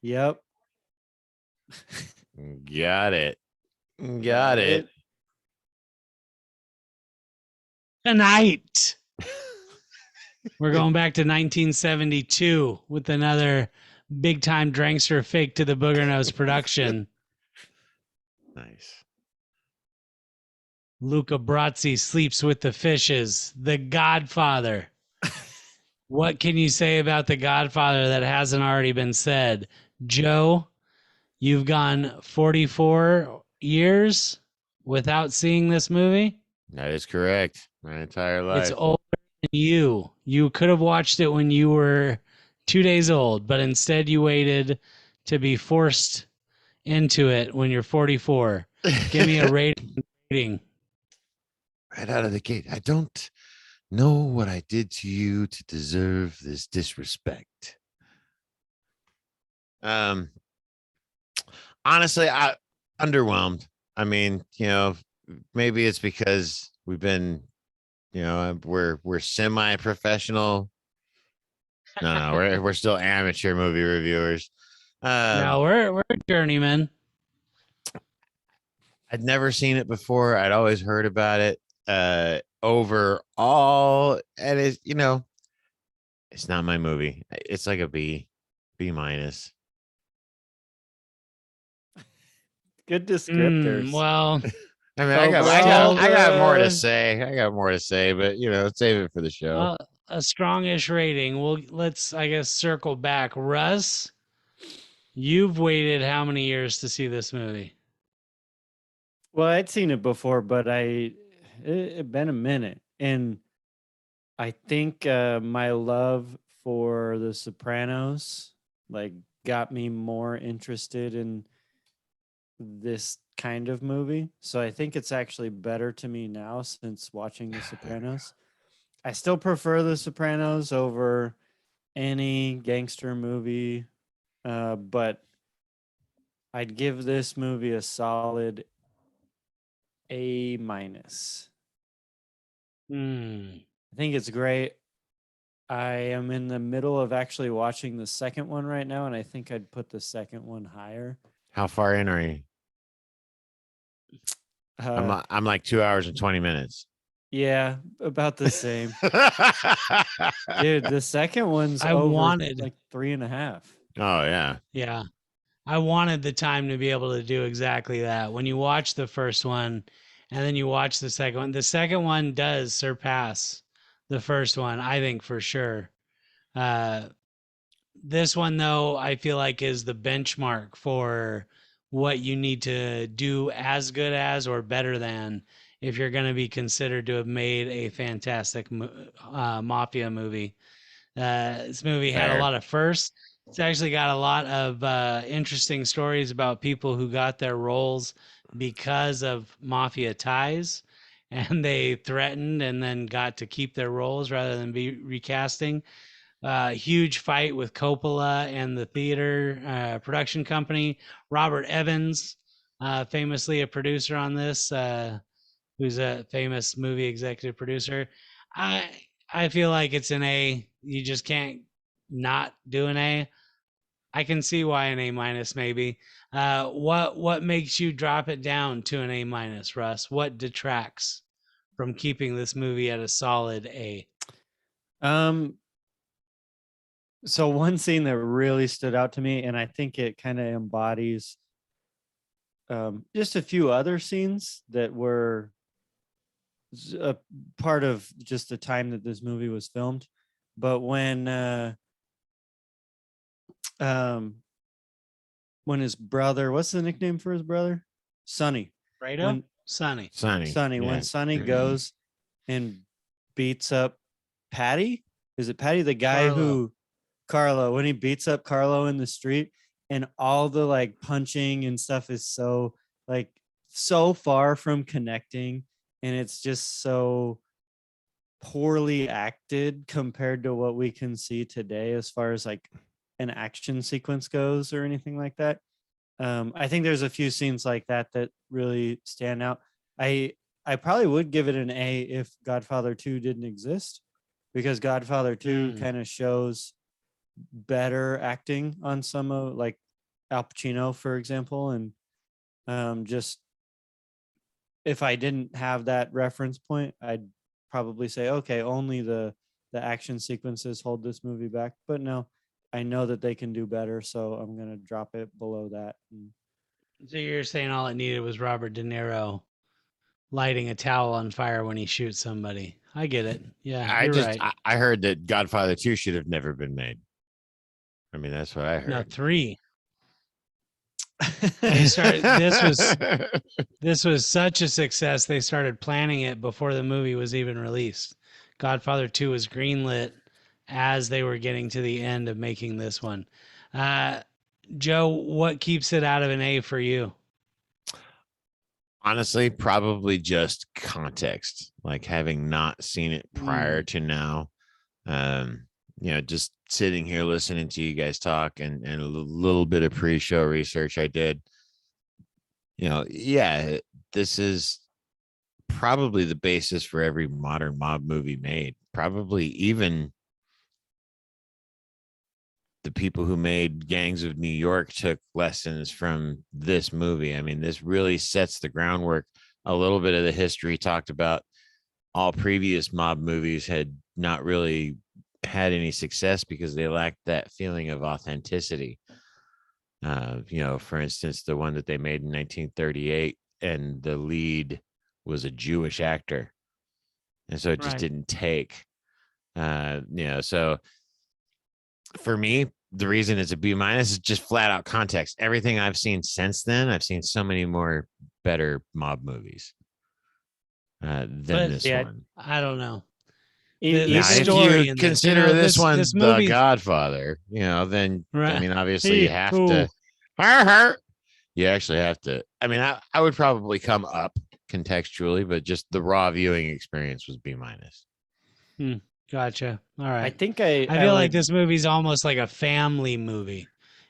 Yep. Got it. Got It. it. Tonight, we're going back to 1972 with another big time drankster fake to the booger nose production. Nice. Luca Brasi sleeps with the fishes. The Godfather. What can you say about The Godfather that hasn't already been said? Joe, you've gone 44 years without seeing this movie. That is correct. My entire life. It's older than you. You could have watched it when you were 2 days old, but instead you waited to be forced into it when you're 44. Give me a rating. Right out of the gate. I don't know what I did to you to deserve this disrespect. Honestly, I underwhelmed. I mean, maybe it's because we've been, we're semi-professional. No, we're still amateur movie reviewers. No, we're journeymen. I'd never seen it before. I'd always heard about it. Overall, and it's not my movie. It's like a B minus. Good descriptors. Well, I mean, Overall, I got more to say. I got more to say, but save it for the show. a strongish rating. Well, let's, I guess, circle back. Russ, you've waited how many years to see this movie? Well, I'd seen it before, but it been a minute, and I think my love for The Sopranos like got me more interested in this kind of movie. So I think it's actually better to me now since watching The Sopranos. I still prefer The Sopranos over any gangster movie, but I'd give this movie a solid A minus. I think it's great. I am in the middle of actually watching the second one right now, and I think I'd put the second one higher. How far in are you? I'm like 2 hours and 20 minutes. Yeah, about the same. Dude, the second one's I over wanted like 3.5. Oh yeah. Yeah. I wanted the time to be able to do exactly that. When you watch the first one and then you watch the second one does surpass the first one, I think, for sure. This one, though, I feel like is the benchmark for what you need to do as good as or better than if you're going to be considered to have made a fantastic mafia movie. This movie had a lot of firsts. It's actually got a lot of interesting stories about people who got their roles because of mafia ties, and they threatened and then got to keep their roles rather than be recasting. Huge fight with Coppola and the theater production company. Robert Evans, famously a producer on this, who's a famous movie executive producer. I feel like it's an A. You just can't not do an A. I can see why an A minus maybe. What makes you drop it down to an A minus, Russ? What detracts from keeping this movie at a solid A? So one scene that really stood out to me, and I think it kind of embodies just a few other scenes that were a part of just the time that this movie was filmed. But when his brother, what's the nickname for his brother? Sonny. Fredo? Sonny. Yeah. When Sonny goes and beats up Patty, is it Patty, the guy who Carlo, when he beats up Carlo in the street, and all the like punching and stuff is so far from connecting, and it's just so poorly acted compared to what we can see today as far as like an action sequence goes or anything like that. I think there's a few scenes like that that really stand out. I probably would give it an A if Godfather 2 didn't exist, because Godfather 2 kind of shows better acting on some of like Al Pacino, for example, and just if I didn't have that reference point, I'd probably say, okay, only the action sequences hold this movie back. But no, I know that they can do better, so I'm gonna drop it below that. And So you're saying all it needed was Robert De Niro lighting a towel on fire when he shoots somebody. I get it. Yeah, you're right. I heard that Godfather 2 should have never been made. I mean, that's what I No, heard. 3. They started. This was such a success. They started planning it before the movie was even released. Godfather 2 was greenlit as they were getting to the end of making this one. Joe, what keeps it out of an A for you? Honestly, probably just context, like having not seen it prior to now. Just sitting here listening to you guys talk and a little bit of pre-show research I did. This is probably the basis for every modern mob movie made. Probably even the people who made Gangs of New York took lessons from this movie. I mean, this really sets the groundwork. A little bit of the history talked about all previous mob movies had not really had any success because they lacked that feeling of authenticity. For instance, the one that they made in 1938, and the lead was a Jewish actor, and so it just didn't take. So for me, the reason it's a B- is just flat out context. Everything I've seen since then, I've seen so many more better mob movies than this one. I don't know. The story if you consider this one The Godfather, then I mean, obviously you have to. You actually have to. I mean, I would probably come up contextually, but just the raw viewing experience was B-. Gotcha. All right. I think I feel like this movie's almost like a family movie.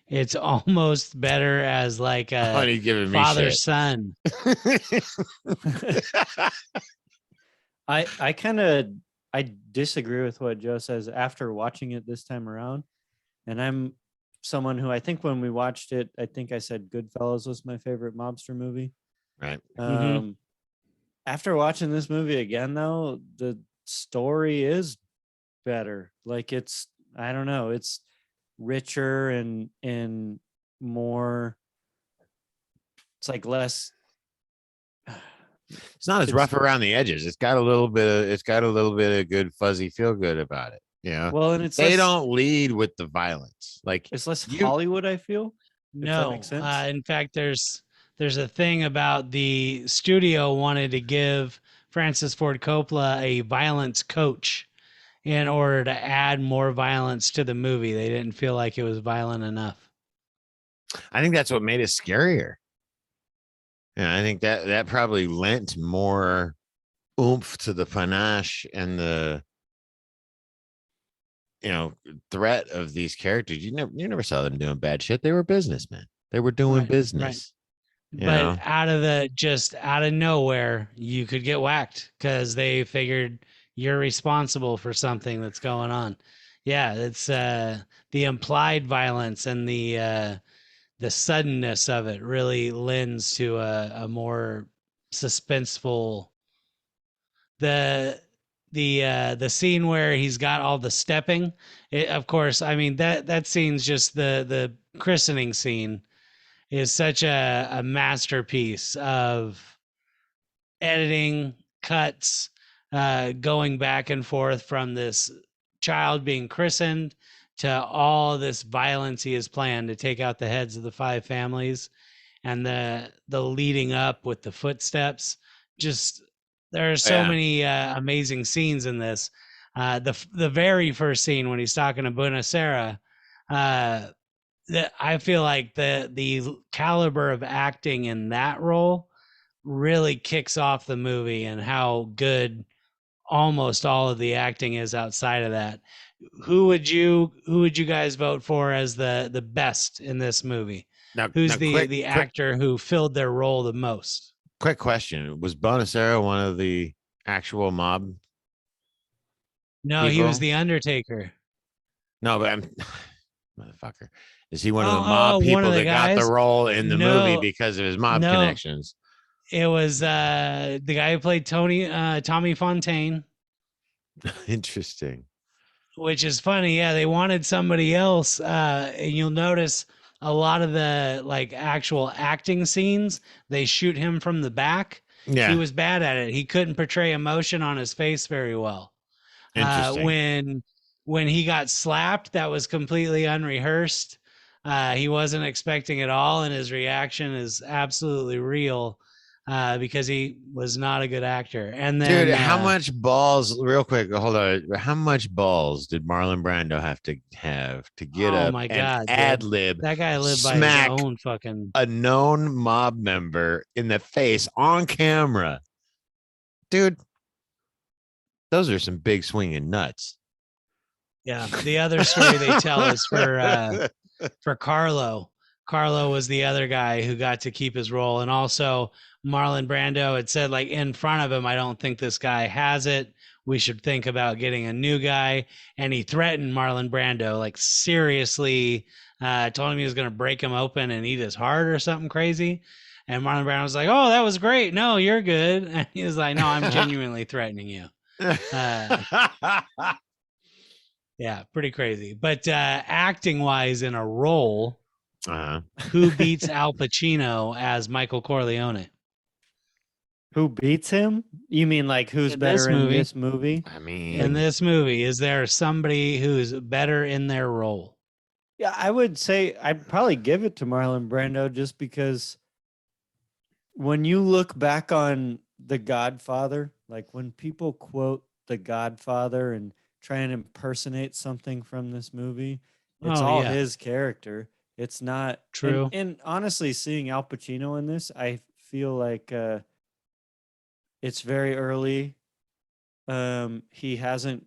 It's almost better as like a father son. I disagree with what Joe says after watching it this time around. And I'm someone who, I think when we watched it, I think I said Goodfellas was my favorite mobster movie. Right. After watching this movie again, though, the story is better. Like I don't know, it's richer and more. It's like less. It's not as rough around the edges. It's got a little bit of good fuzzy feel good about it. Well, and they don't lead with the violence. Like it's less Hollywood, I feel. No, in fact, there's a thing about the studio wanted to give Francis Ford Coppola a violence coach in order to add more violence to the movie. They didn't feel like it was violent enough. I think that's what made it scarier. Yeah, I think that probably lent more oomph to the panache and the threat of these characters. You never saw them doing bad shit. They were businessmen. They were doing business. But out of nowhere, you could get whacked because they figured you're responsible for something that's going on. Yeah, it's the implied violence and the suddenness of it really lends to a more suspenseful. The scene where he's got all the stepping, of course, I mean that scene's just the christening scene is such a masterpiece of editing, cuts, going back and forth from this child being christened to all this violence he has planned to take out the heads of the 5 families, and the leading up with the footsteps. Just there are so many amazing scenes in this. The very first scene when he's talking to Bunasera, I feel like the caliber of acting in that role really kicks off the movie, and how good almost all of the acting is outside of that. Who would you guys vote for as the best in this movie? Who's the actor who filled their role the most? Quick question: was Bonacera one of the actual mob? No, people? He was the Undertaker. No, but motherfucker. Is he one of the mob one of people the that got the guys. role in the movie No, because of his mob no, connections? it was the guy who played Tommy Fontaine, Interesting. which is funny. Yeah, they wanted somebody else. And you'll notice a lot of the like actual acting scenes, they shoot him from the back. He Yeah. was bad at it. He couldn't portray emotion on his face very well. Interesting. When he got slapped, that was completely unrehearsed. He wasn't expecting it all, and his reaction is absolutely real because he was not a good actor. And Dude, then, how much balls, real quick, hold on. How much balls did Marlon Brando have to get oh up my and god, ad dude, lib that guy lived by his smack own fucking. a known mob member in the face on camera? Dude, those are some big swinging nuts. Yeah, the other story they tell is for Carlo. Carlo was the other guy who got to keep his role. And also Marlon Brando had said, like, in front of him, I don't think this guy has it. We should think about getting a new guy. And he threatened Marlon Brando, like, seriously, told him he was going to break him open and eat his heart or something crazy. And Marlon Brando was like, "Oh, that was great. No, you're good." And he was like, "No, I'm genuinely threatening you." Uh, yeah, pretty crazy. But acting wise in a role, uh-huh. who beats Al Pacino as Michael Corleone Who beats him? You mean like who's in better this in movie? this movie? I In mean, this movie, is there somebody who's better in their role? Yeah, I would say I'd probably give it to Marlon Brando just because when you look back on The Godfather, like when people quote The Godfather and try and impersonate something from this movie, it's Oh all yeah, his character. It's not true. and honestly seeing Al Pacino in this, I feel like it's very early. He hasn't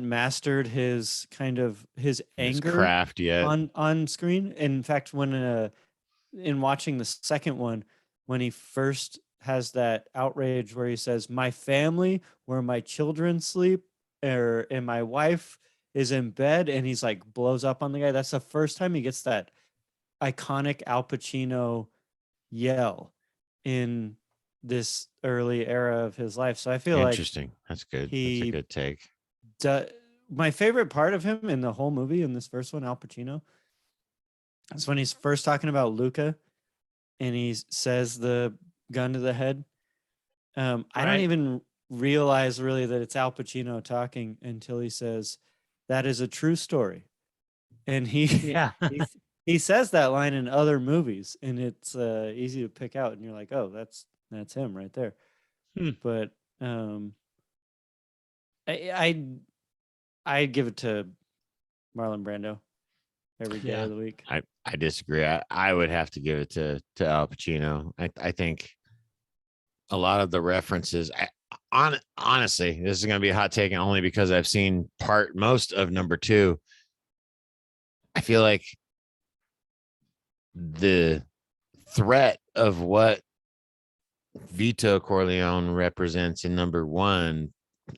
mastered his kind of his his anger craft yet. on screen. In fact, when in watching the second one, when he first has that outrage where he says, "My family, where my children sleep, and my wife is in bed," and he's like blows up on the guy. That's the first time he gets that iconic Al Pacino yell in this early era of his life. So I feel like Interesting. That's good. That's a he good take. my favorite part of him in the whole movie in this first one, Al Pacino, is when he's first talking about Luca and he says the gun to the head. I don't Right. even realize really that it's Al Pacino talking until he says, "That is a true story." And Yeah. he says that line in other movies, and it's easy to pick out, and you're like, "Oh, that's him right there." Hmm. But I I'd give it to Marlon Brando every day Yeah. of the week. I disagree. I would have to give it to Al Pacino. I think a lot of the references honestly, this is going to be a hot take, and only because I've seen most of number 2. I feel like the threat of what Vito Corleone represents in number 1,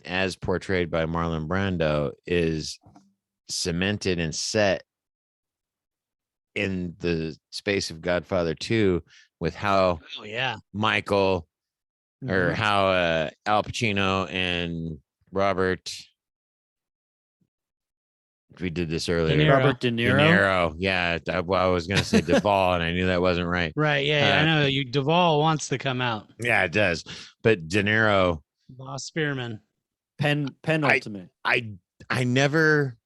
as portrayed by Marlon Brando, is cemented and set in the space of Godfather 2 with how Oh yeah. Michael or Mhm. how Al Pacino and Robert, we did this earlier. De Niro. Robert De De Niro. Niro. Yeah, I was going to say Duvall, and I knew that wasn't right. Right. Yeah. I know you. Duvall wants to come out. Yeah, it does. But De Niro, Boss Spearman. Penultimate. I never,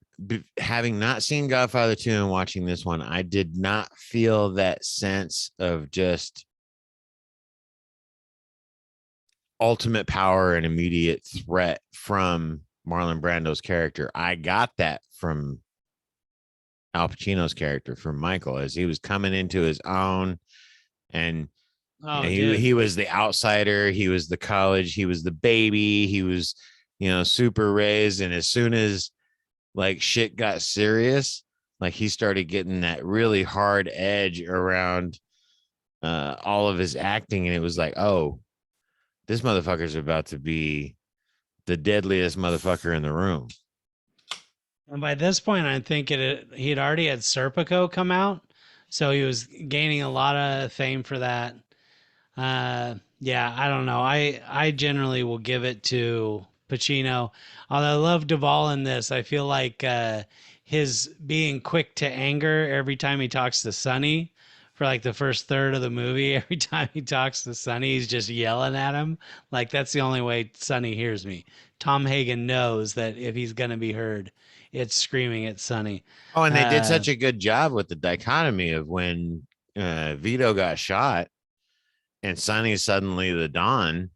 having not seen Godfather 2 and watching this one, I did not feel that sense of just ultimate power and immediate threat from Marlon Brando's character. I got that from Al Pacino's character, from Michael, as he was coming into his own, and Oh, he was the outsider, he was the college, he was the baby, he was, super raised, and as soon as like shit got serious, like he started getting that really hard edge around all of his acting, and it was like, oh, this motherfucker's about to be the deadliest motherfucker in the room. And by this point, I'm thinking he had already had Serpico come out, so he was gaining a lot of fame for that. Yeah, I don't know. I generally will give it to Pacino. Although I love Duvall in this, I feel like his being quick to anger every time he talks to Sonny for like the first third of the movie. Every time he talks to Sonny, he's just yelling at him. Like that's the only way Sonny hears me. Tom Hagen knows that if he's gonna be heard, it's screaming at Sonny. Oh, and they did Uh, such a good job with the dichotomy of when Vito got shot and Sonny's suddenly the Don,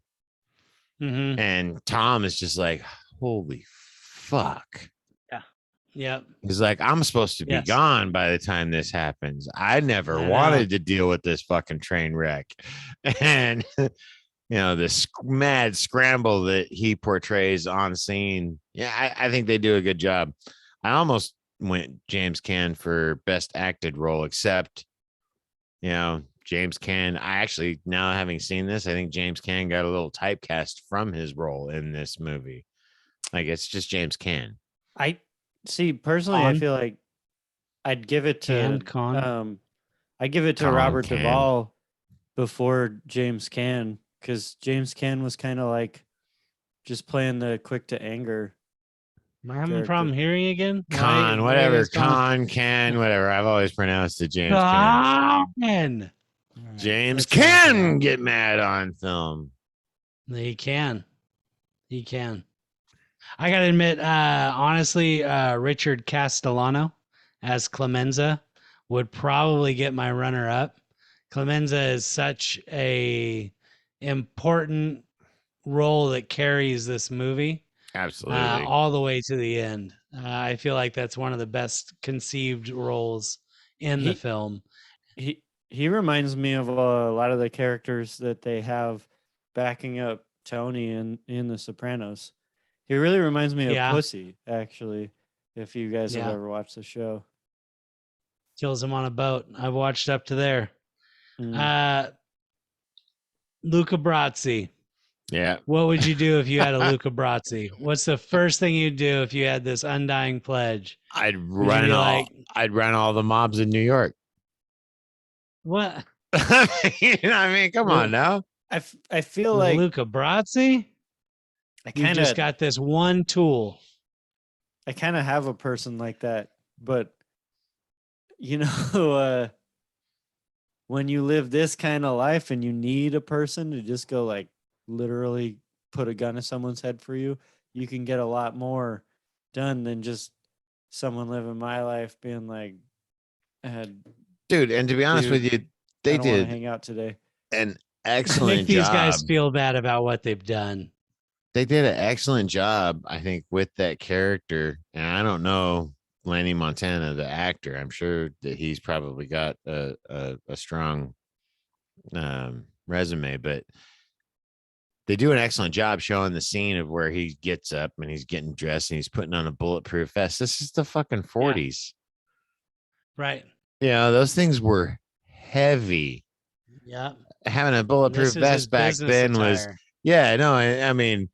mm-hmm. and Tom is just like, holy fuck. Yeah. Yep. He's like, I'm supposed to be Yes. gone by the time this happens. I never I know. wanted to deal with this fucking train wreck. And, this mad scramble that he portrays on scene. Yeah, I think they do a good job. I almost went James Caan for best acted role, except, James Caan. I actually, now having seen this, I think James Caan got a little typecast from his role in this movie. Like, it's just James Caan. I see personally, I feel like I'd give it to I'd give it to Robert Duvall before James Caan, because James Caan was kind of like just playing the quick to anger. Am I having a problem hearing again? Con, whatever. Con, Can, whatever. I've always pronounced it James Caan. James can get mad on film. He can. He can. I gotta admit, honestly, Richard Castellano as Clemenza would probably get my runner up. Clemenza is such a important role that carries this movie Absolutely all the way to the end. I feel like that's one of the best conceived roles in the film. He reminds me of a lot of the characters that they have backing up Tony in The Sopranos. He really reminds me of Pussy, actually, if you guys have ever watched the show. Kills him on a boat. I've watched up to there. Luca Brasi. Yeah. What would you do if you had a Luca Brasi? What's the first thing you'd do if you had this undying pledge? I'd run all the mobs in New York. What? I mean, come on now. I feel like Luca Brasi. You just got this one tool. I kind of have a person like that, but when you live this kind of life and you need a person to just go like literally put a gun to someone's head for you, you can get a lot more done than just someone living my life being like, dude. And to be honest with you, they did hang out today. An excellent Make these guys feel bad about what they've done. They did an excellent job, I think, with that character. And I don't know Lanny Montana, the actor. I'm sure that he's probably got a strong resume, but they do an excellent job showing the scene of where he gets up and he's getting dressed and he's putting on a bulletproof vest. This is the fucking 40s. Yeah. Right. Yeah, those things were heavy. Yeah. Having a bulletproof vest back then was, I mean,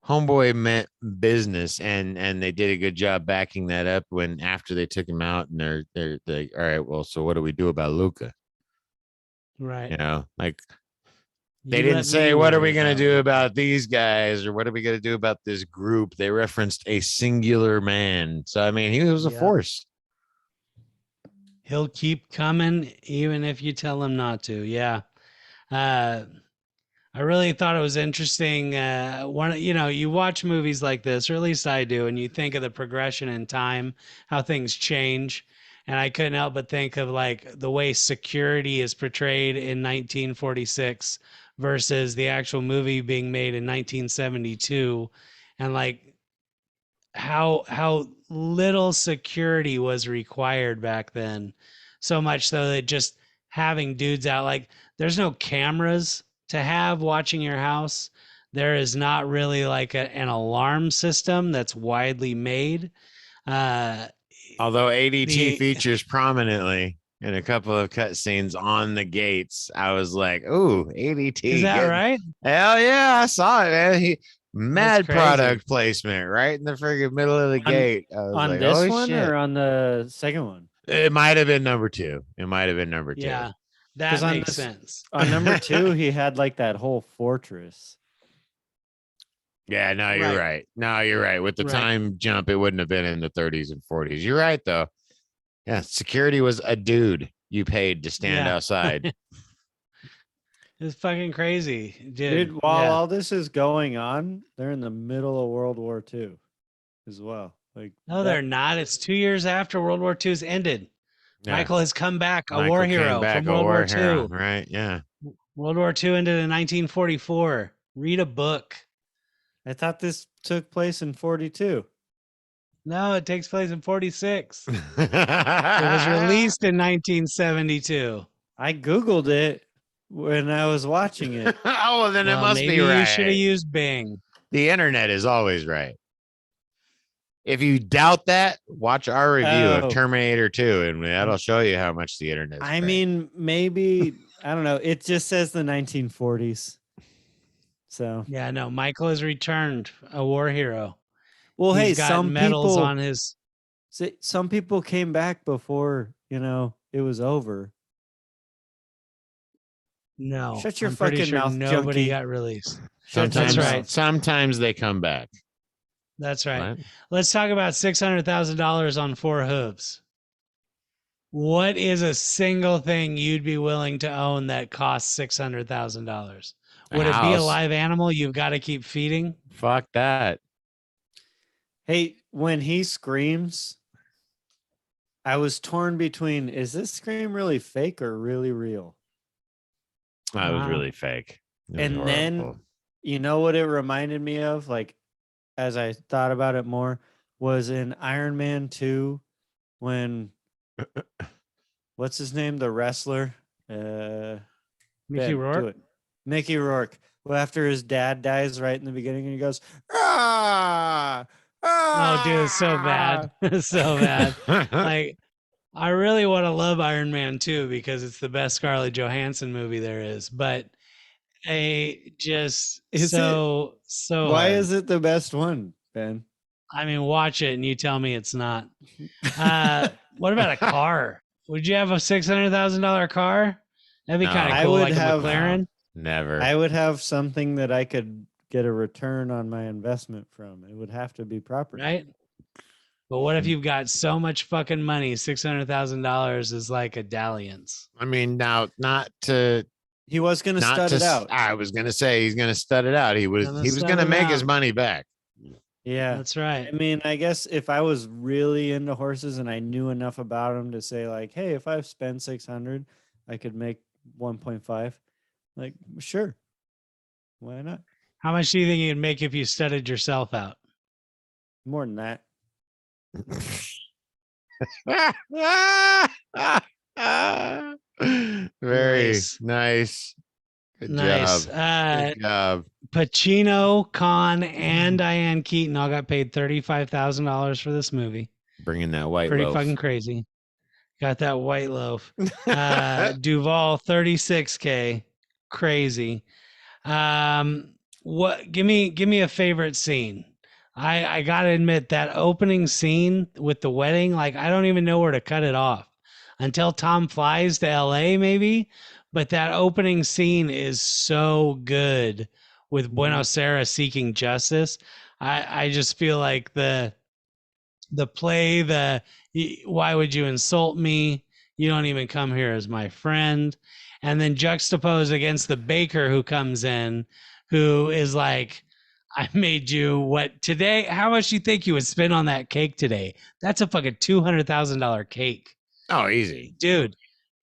homeboy meant business, and they did a good job backing that up when after they took him out and they're all right, well, so what do we do about Luca? Right. Like they didn't say, what are we going to do about these guys, or what are we going to do about this group? They referenced a singular man. So, I mean, he was a force. He'll keep coming even if you tell him not to. Yeah. I really thought it was interesting. You watch movies like this, or at least I do, and you think of the progression in time, how things change. And I couldn't help but think of like the way security is portrayed in 1946 versus the actual movie being made in 1972. And like how little security was required back then. So much so that just having dudes out, like there's no cameras to have watching your house. There is not really like an alarm system that's widely made. Although ADT features prominently in a couple of cutscenes on the gates, I was like, "Ooh, ADT!" Is that right? Hell yeah, I saw it, man. Mad crazy. product placement right in the friggin' middle of the gate. I was On like, this oh one shit. or on the second one? It might have been number two. It might have been number two. Yeah, that Because on makes this, sense. on number 2, he had like that whole fortress. Yeah, no, you're Right. right. No, you're right. With the Right. time jump, it wouldn't have been in the 30s and 40s. You're right, though. Yeah, security was a dude you paid to stand Yeah. outside. It's fucking crazy, Dude, dude. while Yeah. all this is going on, they're in the middle of World War II as well. Like No, they're not. It's 2 years after World War II's ended. Yeah. Michael has come back, a Michael war came hero back from a World war War hero, II. right? Yeah. World War II ended in 1944. Read a book. I thought this took place in 42. No, it takes place in 46. It was released in 1972. I Googled it when I was watching it. Oh, well, then it Well, must be maybe you should have right. used Bing. The internet is always right. If you doubt that, watch our review of Oh. Terminator 2, and that'll show you how much the internet is I right. mean, maybe, I don't know. It just says the 1940s. So, Yeah, no, Michael has returned, a war hero. well, He's hey, got some medals people on his. some people came back before, it was over. No, Shut your I'm pretty fucking sure mouth, nobody junkie. got released. Shut your That's right. mouth. Sometimes they come back. That's right. What? Let's talk about $600,000 on 4 hooves. What is a single thing you'd be willing to own that costs $600,000? Would it be a house. live animal you've got to keep feeding? Fuck that. Hey, when he screams, I was torn between, is this scream really fake or really real? That was Wow. really fake. It was And then, horrible. you know what it reminded me of? Like, as I thought about it more, was in Iron Man 2 when, what's his name? The wrestler? Mickey Ben, Rourke? do it. Mickey Rourke. Well, after his dad dies right in the beginning, and he goes, ah, Oh, dude, it's so bad. It's so bad. Like, I really want to love Iron Man 2 because it's the best Scarlett Johansson movie there is. But just Is so Why hard. is it the best one, Ben? I mean, watch it and you tell me it's not. What about a car? Would you have a $600,000 car? That'd be No. kind of I cool, would like have- a McLaren, Never. I would have something that I could get a return on my investment from. It would have to be property. right? But what if you've got so much fucking money? $600,000 is like a dalliance. I mean, now not to He was going to not stud to. it out. I was gonna say he's gonna stud it out. He was Stud gonna it make his out. money back. Yeah. That's right. I mean, I guess if I was really into horses and I knew enough about them to say like, hey, if I spend 600, I could make 1.5. Like, sure. Why not? How much do you think you'd make if you studied yourself out? More than that. Very Nice. nice. Good Nice. job. Good job. Pacino, Khan, and Diane Keaton all got paid $35,000 for this movie. Bringing that white Pretty loaf. fucking crazy. Got that white loaf. Duvall, 36K. Crazy. What? Give me a favorite scene. I gotta admit that opening scene with the wedding, like I don't even know where to cut it off until Tom flies to LA, maybe. But that opening scene is so good with Buenos Aires seeking justice. I just feel like the play, why would you insult me? You don't even come here as my friend. And then juxtaposed against the baker who comes in, who is like, I made you what today? How much do you think you would spend on that cake today? That's a fucking $200,000 cake. Oh, easy. Dude,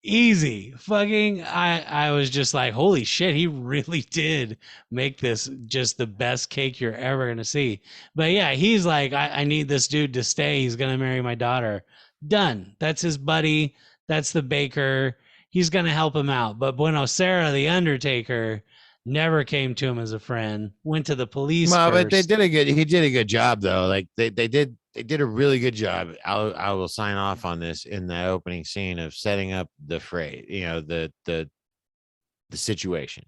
easy. Fucking, I was just like, holy shit, he really did make this just the best cake you're ever going to see. But yeah, he's like, I need this dude to stay. He's going to marry my daughter. Done. That's his buddy. That's the baker. He's going to help him out. But Buenos Aires, the Undertaker, never came to him as a friend. Went to the police Well, first. but he did a good job though. Like they did a really good job. I will sign off on this in the opening scene of setting up the fray, the situation.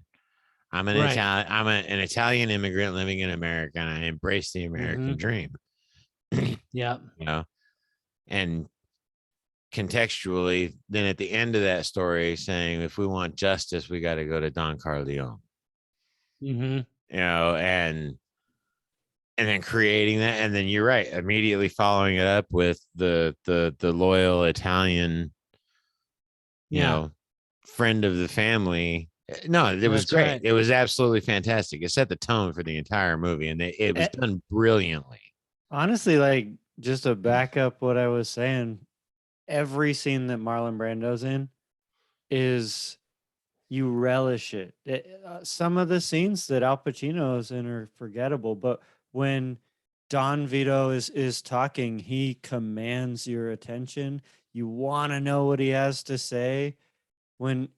I'm an Right. Italian. An Italian immigrant living in America, and I embrace the American dream. Yeah. You know, and contextually, then at the end of that story, saying if we want justice, we got to go to Don Corleone. Mm-hmm. You know, and then creating that, and then you're right, immediately following it up with the loyal Italian, you Yeah. know, friend of the family. No, it was That's great. right. It was absolutely fantastic. It set the tone for the entire movie, and it was done brilliantly. Honestly, like, just to back up what I was saying, every scene that Marlon Brando's in is, you relish it. Some of the scenes that Al Pacino's in are forgettable, but when Don Vito is talking, he commands your attention. You want to know what he has to say.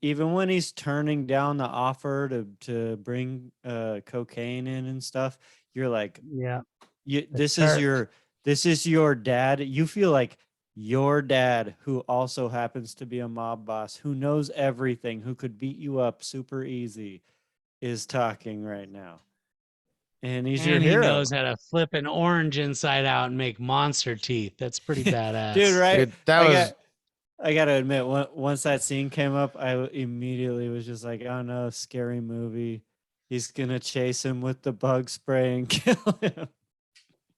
Even when he's turning down the offer to bring cocaine in and stuff, you're like, Yeah. this is your dad. You feel like your dad, who also happens to be a mob boss, who knows everything, who could beat you up super easy, is talking right now, and he's your And he hero. knows how to flip an orange inside out and make monster teeth. That's pretty badass. Dude, right? Dude, that was I gotta admit, once that scene came up, I immediately was just like, oh no, scary movie. He's gonna chase him with the bug spray and kill him.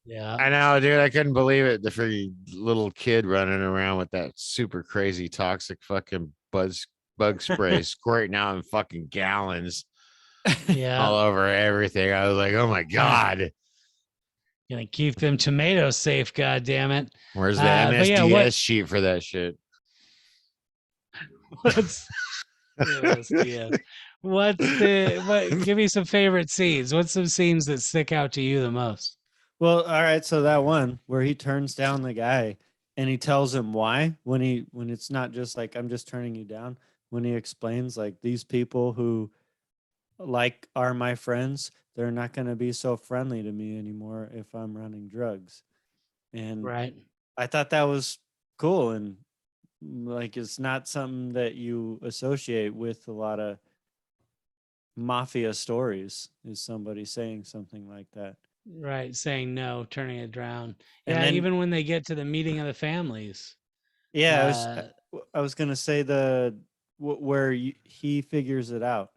Yeah. I know, dude. I couldn't believe it. The freaking little kid running around with that super crazy toxic fucking bug spray squirting out in fucking gallons Yeah. all over everything. I was like, oh my God. Gonna keep them tomatoes safe, god damn it. Where's the But yeah, MSDS sheet for that shit? what's USDS? Give me some favorite scenes. What's some scenes that stick out to you the most? Well, all right. So that one where he turns down the guy and he tells him why, when it's not just like, I'm just turning you down, when he explains like, these people who like are my friends, they're not going to be so friendly to me anymore if I'm running drugs. And Right. I thought that was cool, and like, it's not something that you associate with a lot of mafia stories, is somebody saying something like that. Right. Saying no, turning it down. And Yeah, then, even when they get to the meeting of the families. yeah, Uh I was gonna say where he figures it out.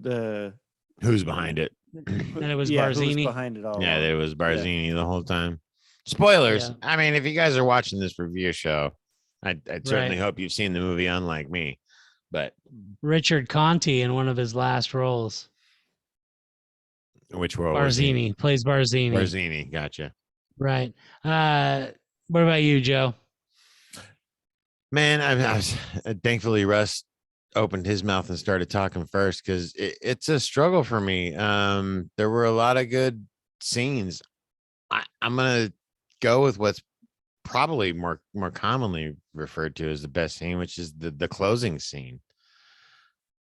The Who's behind it? and it was yeah, who was Barzini. behind it all Yeah, along. there was Barzini the whole time. Spoilers. Yeah. I mean, if you guys are watching this review show, I'd certainly Right. hope you've seen the movie, unlike me. But Richard Conti in one of his last roles. which role was he? Barzini plays Barzini. Barzini, gotcha. Right. What about you, Joe? Man, I was thankfully Russ opened his mouth and started talking first because it's a struggle for me. There were a lot of good scenes. I'm gonna go with what's probably more commonly referred to as the best scene, which is the closing scene.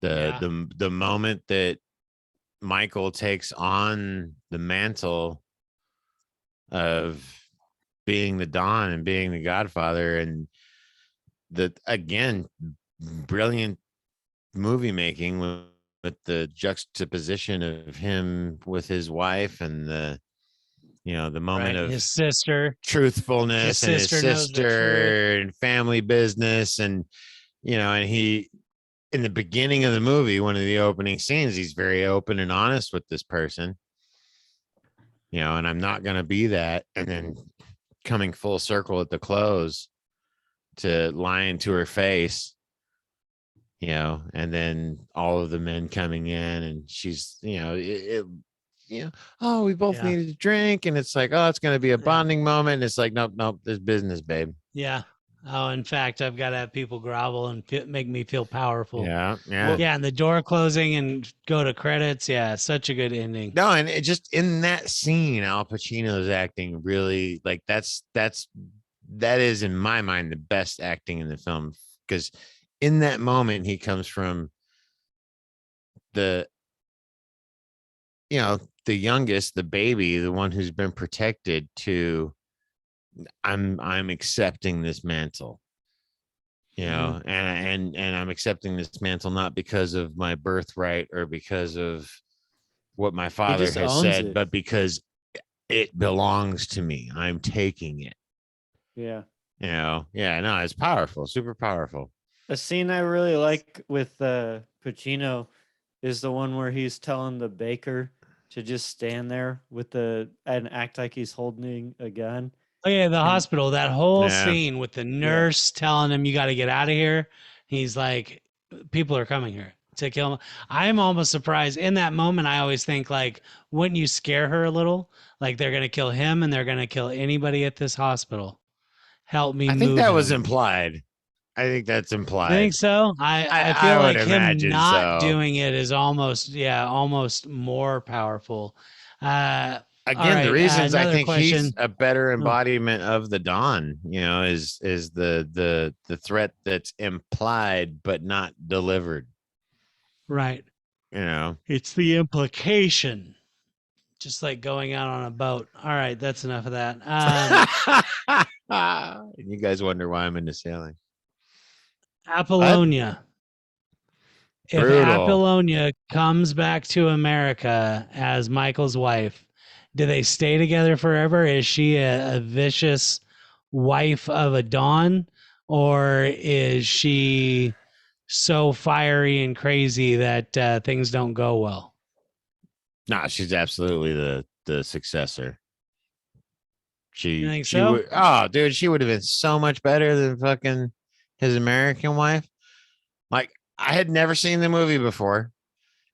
The moment that Michael takes on the mantle of being the Don and being the Godfather, and again, brilliant movie making with the juxtaposition of him with his wife, and the moment of His sister. truthfulness, and his sister and family business, and and he, in the beginning of the movie, one of the opening scenes, he's very open and honest with this person, and I'm not going to be that. And then coming full circle at the close to lying to her face, and then all of the men coming in, and she's, oh, we both needed a drink. And it's like, oh, it's going to be a bonding moment. And it's like, nope, there's business, babe. Yeah. Oh, in fact, I've got to have people grovel and make me feel powerful. Yeah. And the door closing and go to credits. Yeah, such a good ending. No, and it just, in that scene, Al Pacino's acting really, like, that is in my mind the best acting in the film, because in that moment he comes from the youngest, the baby, the one who's been protected, to I'm accepting this mantle. You know, and I'm accepting this mantle not because of my birthright or because of what my He father just has owns said, it. but because it belongs to me. I'm taking it. Yeah. You know, yeah, no, it's powerful, super powerful. A scene I really like with Pacino is the one where he's telling the baker to just stand there with and act like he's holding a gun. Oh yeah, the And hospital. That whole Yeah. scene with the yeah, nurse telling him you got to get out of here. He's like, people are coming here to kill him. I'm almost surprised. In that moment, I always think like, wouldn't you scare her a little? Like they're gonna kill him and they're gonna kill anybody at this hospital. Help me I think move that was him. implied. I think that's I think implied. so. I feel I would like him imagine not so. doing it is almost more powerful. All Again, the right, reasons I another think he's question. a better Oh, embodiment of the Don, you know, is the threat that's implied but not delivered. right. You know. It's the implication. Just like going out on a boat. All right, that's enough of that. You guys wonder why I'm into sailing. What? Apollonia. If Brutal. Apollonia comes back to America as Michael's wife, do they stay together forever? Is she a vicious wife of a Dawn, or is she so fiery and crazy that things don't go well? No, she's absolutely the successor. You She think she so? would oh dude, she would have been so much better than fucking his American wife. Like I had never seen the movie before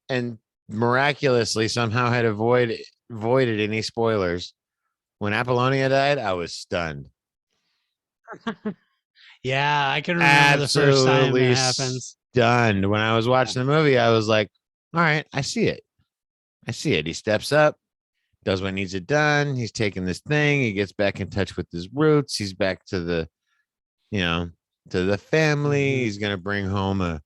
and miraculously somehow had avoided any spoilers. When Apollonia died, I was stunned. Yeah, I can remember the first time it Absolutely happens. stunned. When I was Yeah. watching the movie, I was like, all right, I see it. I see it. He steps up, does what needs it done. He's taking this thing. He gets back in touch with his roots. He's back to you know, to the family. Mhm. He's gonna bring home a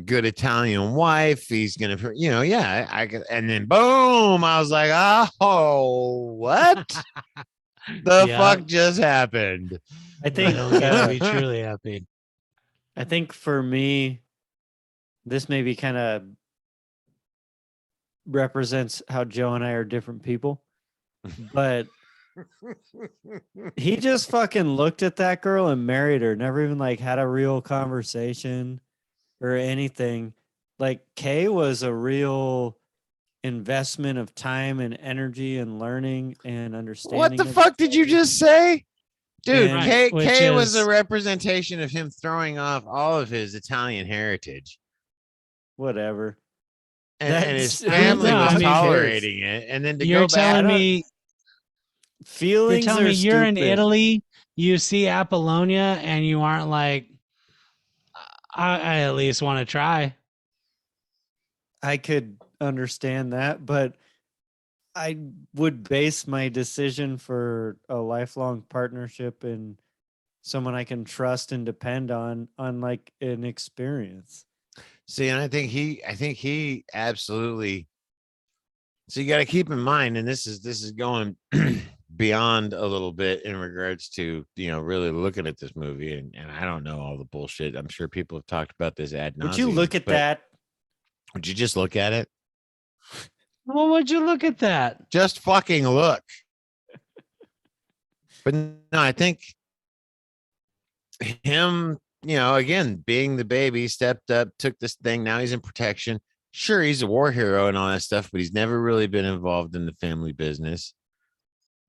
good Italian wife. He's gonna, yeah, I could, and then boom, I was like, oh, what the Yeah, fuck just happened? I you think don't get to be truly happy. I think for me, this maybe kind of represents how Joe and I are different people. But he just fucking looked at that girl and married her. Never even like had a real conversation or anything. Like Kay was a real investment of time and energy and learning and What the understanding of fuck each did you other. just say? Dude, And Right, which Kay was a is representation of him throwing off all of his Italian heritage. whatever. And his That's family no, was I who mean, cares? tolerating it. And then to you're go back, I telling don't me you're feelings telling me are you're in stupid. Italy, you see Apollonia, and you aren't like, I at least want to try. I could understand that, but I would base my decision for a lifelong partnership and someone I can trust and depend on like an experience. see, and I think he absolutely. So you got to keep in mind, and this is going beyond a little bit in regards to really looking at this movie, and I don't know all the bullshit. I'm sure people have talked about this ad Would you nauseum, look at but that? would you just look at it? Well, would you look at that? Just fucking look. But no, I think him, again, being the baby, stepped up, took this thing. Now he's in protection. Sure, he's a war hero and all that stuff, but he's never really been involved in the family business.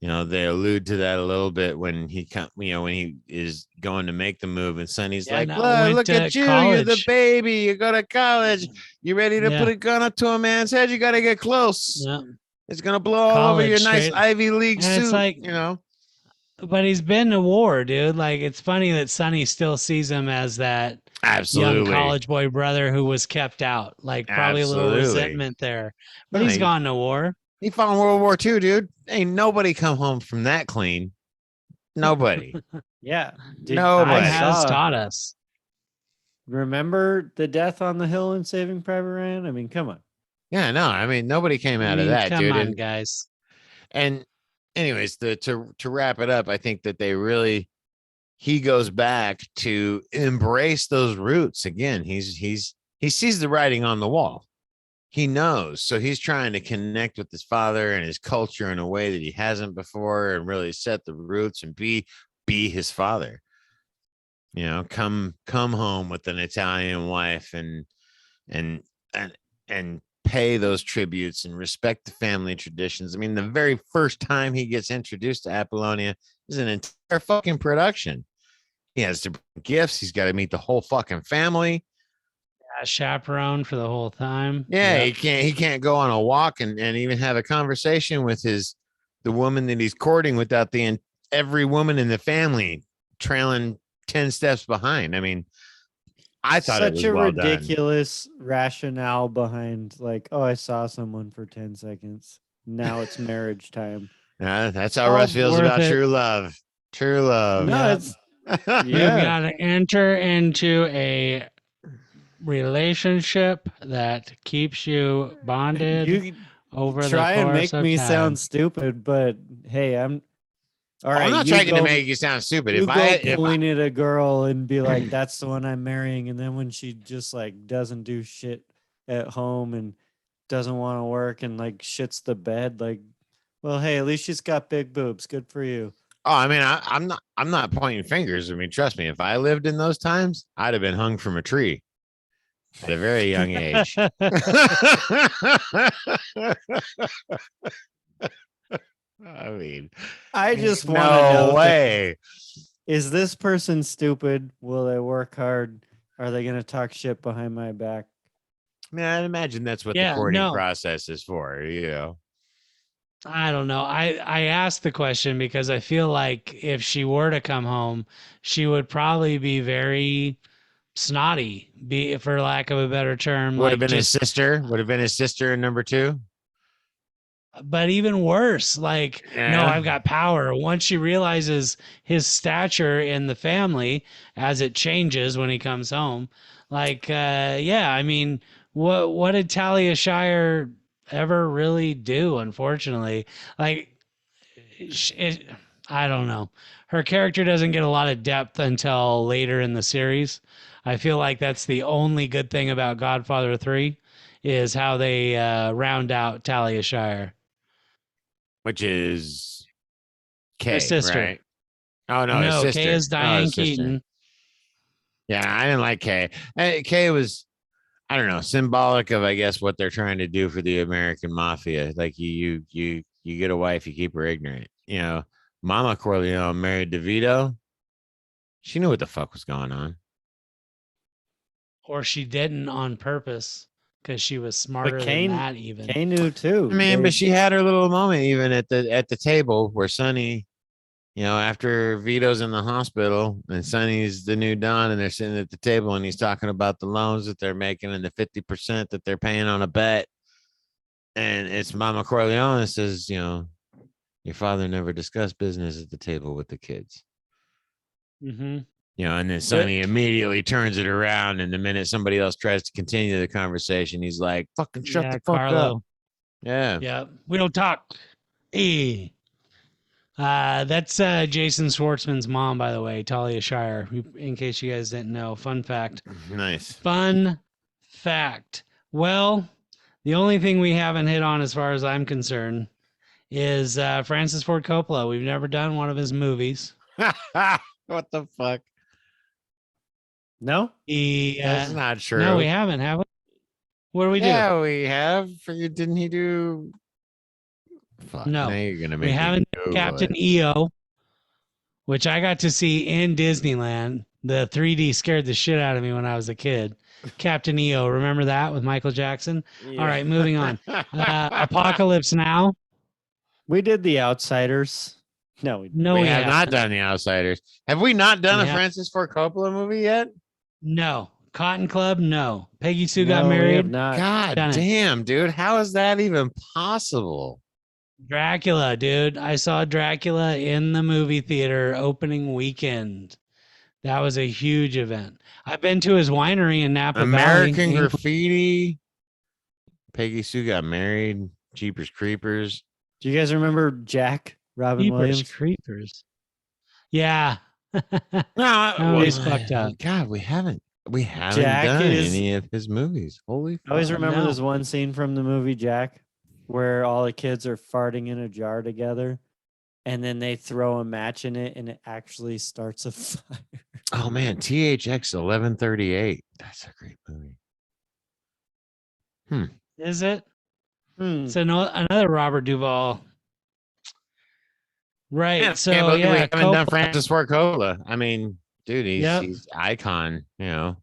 They allude to that a little bit when when he is going to make the move, and Sonny's Yeah, like, no, went look to at you, you're the college. baby, you go to college, you ready to put Yeah, a gun up to a man's head, you got to get close. yeah, It's gonna blow all over college your nice straight. Ivy League And it's suit. like, but he's been to war, dude. Like, it's funny that Sonny still sees him as that young Absolutely. college boy brother who was kept out. Like, probably a little Absolutely. resentment there. But No, he's gone to war. he fought in World War II, dude. Ain't nobody come home from that clean. Nobody. Yeah. Time I Nobody. has saw taught us. remember the death on the hill in Saving Private Ryan? I mean, come on. Yeah, no, I mean nobody came I out of mean, that, come dude. on, guys. And anyways, to wrap it up, I think that they really he goes back to embrace those roots again. He sees the writing on the wall. He knows, so he's trying to connect with his father and his culture in a way that he hasn't before, and really set the roots and be his father. You know, come home with an Italian wife, and and and pay those tributes and respect the family traditions. I mean, the very first time he gets introduced to Apollonia is an entire fucking production. He has to bring gifts. He's got to meet the whole fucking family. A chaperone for the whole time. Yeah, Yep. he can't go on a walk and even have a conversation with the woman that he's courting without every woman in the family trailing 10 steps behind. I mean, I thought it Such was a well done. ridiculous rationale behind, like, oh, I saw someone for 10 seconds. Now it's marriage time. That's how All Russ feels worth about it. true love. True love. No, Yep. it's You've yeah. got to enter into a relationship that keeps you bonded You over the try and course make of me time. sound stupid, but hey, I'm all right. I'm not you trying to go- make you sound stupid. You If go I point at a girl and be like, "That's the one I'm marrying," and then when she just like doesn't do shit at home and doesn't want to work and like shits the bed, like, well, hey, at least she's got big boobs. Good for you. oh, I mean, I'm not pointing fingers. I mean, trust me, if I lived in those times, I'd have been hung from a tree at a very young age. I mean, I just want to no know way. is this person stupid? Will they work hard? Are they going to talk shit behind my back? I mean, I imagine that's what the Yeah, courting no. process is for, you know. I don't know. I asked the question because I feel like if she were to come home, she would probably be very snotty, be for lack of a better term, Would have like been his just sister. Would have been his sister in number 2. but even worse, like, no, Yeah. I've got power. Once she realizes his stature in the family as it changes when he comes home, like, yeah, I mean, what did Talia Shire ever really do? Unfortunately, like, it, I don't know. Her character doesn't get a lot of depth until later in the series. I feel like that's the only good thing about Godfather 3 is how they round out Talia Shire. Which is His Kay, sister. right? Oh no, his No, Kay sister. is Oh, Diane his sister. Keaton. Yeah, I didn't like Kay. Kay was, I don't know, symbolic of, I guess, what they're trying to do for the American mafia. Like you get a wife, you keep her ignorant. You know, Mama Corleone married DeVito. She knew what the fuck was going on. Or she didn't on purpose because she was But smarter than that even. Kane knew too. I mean, They- but she had her little moment even at the table where Sonny, you know, after Vito's in the hospital and Sonny's the new Don, and they're sitting at the table and he's talking about the loans that they're making and the 50% that they're paying on a bet. And it's Mama Corleone that says, you know, your father never discussed business at the table with the kids. Mm-hmm. You know, and then Sonny immediately turns it around. And the minute somebody else tries to continue the conversation, he's like, fucking shut the fuck Carlo. up. Yeah. Yeah, we don't talk. Hey. That's Jason Schwartzman's mom, by the way, Talia Shire, in case you guys didn't know. Fun fact. Nice. Fun fact. Well, the only thing we haven't hit on, as far as I'm concerned, is Francis Ford Coppola. We've never done one of his movies. What the fuck? no, That's not true. No, we haven't, have we? What do we do? Yeah, we have. Didn't he do? Fuck. No, Now you're gonna we make me haven't Google Captain it. EO, which I got to see in Disneyland. The 3D scared the shit out of me when I was a kid. Captain EO, remember that with Michael Jackson? Yeah. All right, moving on. Apocalypse Now. we did The Outsiders. No, we didn't. No, we we have not haven't. done The Outsiders. Have we not done We a have- Francis Ford Coppola movie yet? No. Cotton Club. No. Peggy Sue got No, we have married. not. God done it. damn, dude. How is that even possible? Dracula, dude. I saw Dracula in the movie theater opening weekend. That was a huge event. I've been to his winery in Napa American Valley. Graffiti. Peggy Sue got married. Jeepers Creepers. Do you guys remember Jack Robin Jeepers Williams? Creepers. Yeah. No, Oh, he's fucked up. God, we haven't Jack done is- any of his movies. Holy I always fuck. remember No. this one scene from the movie Jack where all the kids are farting in a jar together and then they throw a match in it and it actually starts a fire. Oh man, THX 1138. That's a great movie. Is it? Hmm. It's another Robert Duvall. Right. Man, I So can't believe we yeah, haven't done Coppola. Francis Ford Coppola. I mean, dude, Yep. he's icon, you know.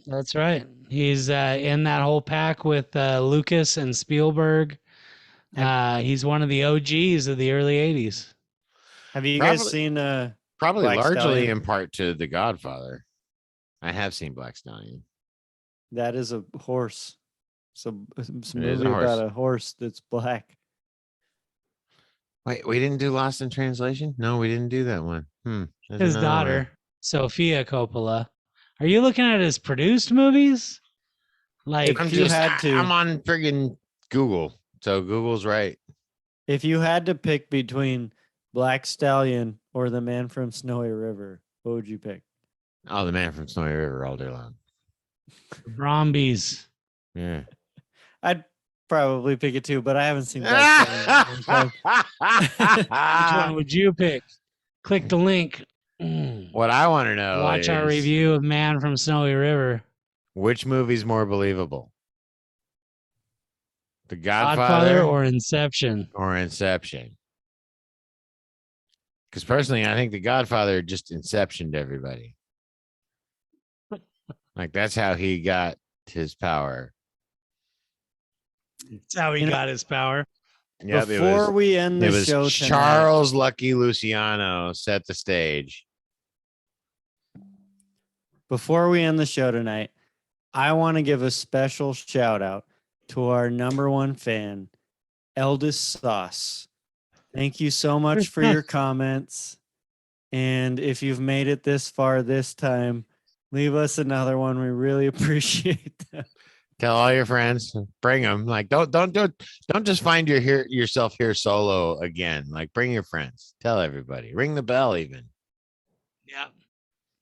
That's right. He's in that whole pack with Lucas and Spielberg. He's one of the OGs of the early 80s. Have you Probably- guys seen Probably Black largely Stallion? in part to The Godfather. I have seen Black Stallion. that is a horse. It's a It movie is a about horse. a horse that's black. Wait, we didn't do Lost in Translation? No, we didn't do that one. There's His another daughter, one. Sophia Coppola. Are you looking at his produced movies? Like, I'm If you just had to- I'm on friggin' Google. So Google's right. If you had to pick between Black Stallion or The Man from Snowy River, what would you pick? Oh, The Man from Snowy River all day long. Brombies. Yeah. I'd probably pick it too, but I haven't seen Black Stallion. Which one would you pick? Click the link. What I want to know Watch is our review of Man from Snowy River. which movie's more believable? The Godfather Godfather or Inception? or Inception? Because personally, I think The Godfather just inceptioned everybody. Like that's how he got his power. That's how he You know, got his power. Yep, Before we end it the was show tonight, Charles Lucky Luciano set the stage. before we end the show tonight, I want to give a special shout out to our number one fan, Eldest Sauce. Thank you so much for your comments. And if you've made it this far this time, leave us another one. We really appreciate that. Tell all your friends, bring them. Like don't just find yourself here solo again. Like bring your friends. Tell everybody. Ring the bell even. Yeah.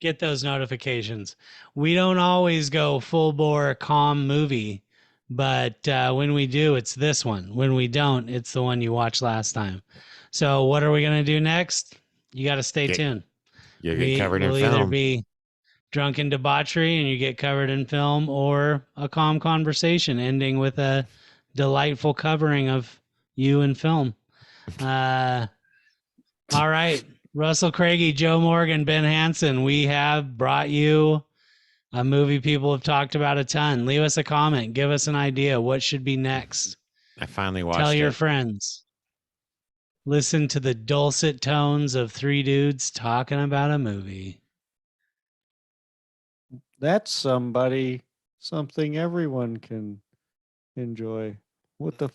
Get those notifications. We don't always go full bore calm movie, but when we do, it's this one. When we don't, it's the one you watched last time. So what are we going to do next? You got to stay tuned. You'll get covered in We'll either film. be drunken debauchery and you get covered in film, or a calm conversation ending with a delightful covering of you in film. All right. Russell Craigie, Joe Morgan, Ben Hansen, we have brought you a movie people have talked about a ton. Leave us a comment. Give us an idea. What should be next? I finally watched Tell your it. friends. Listen to the dulcet tones of three dudes talking about a movie. That's something everyone can enjoy. What the